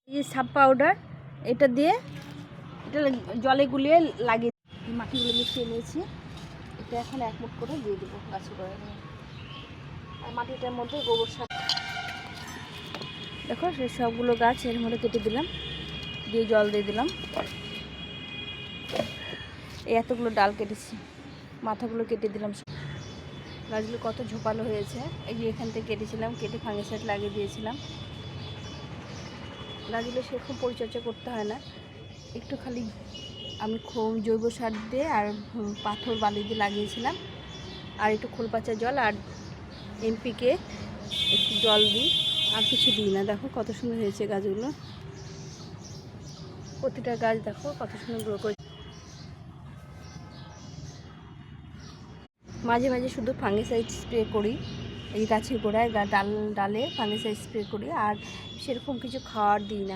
এই sub powder এটা দিয়ে এটা জলে গুলিয়ে লাগিয়ে মাটিগুলো মিশিয়ে নিয়েছি। এটা এখন 1 মুঠ করে দিয়ে দেবো গাছে করে। আর মাটিটার মধ্যে গোবর সার দেখো সেই সবগুলো গাছ এর মধ্যে কেটে দিলাম, দিয়ে জল দিয়ে দিলাম। এই এতগুলো ডাল কেটেছি, মাথাগুলো কেটে দিলাম। গাছগুলো কত ঝোপালো হয়েছে। এই যে এখান থেকে কেটেছিলাম, কেটে ফাঙ্গিসাইড লাগিয়ে দিয়েছিলাম। গাছগুলো সেরকম পরিচর্যা করতে হয় না, একটু খালি আমি জৈব সার দিয়ে আর পাথর বালি দিয়ে লাগিয়েছিলাম, আর একটু খোলপাচা জল আর এমপিকে একটু জল দিই, আর কিছু দিই না। দেখো কত সুন্দর হয়েছে গাছগুলো, প্রতিটা গাছ দেখো কত সুন্দর গ্রো করে। মাঝে মাঝে শুধু ফাঙ্গিসাইড স্প্রে করি, এই গাছের গোড়ায় ডালে ফাঙ্গিসাইড স্প্রে করি, আর সেরকম কিছু খাওয়ার দিই না।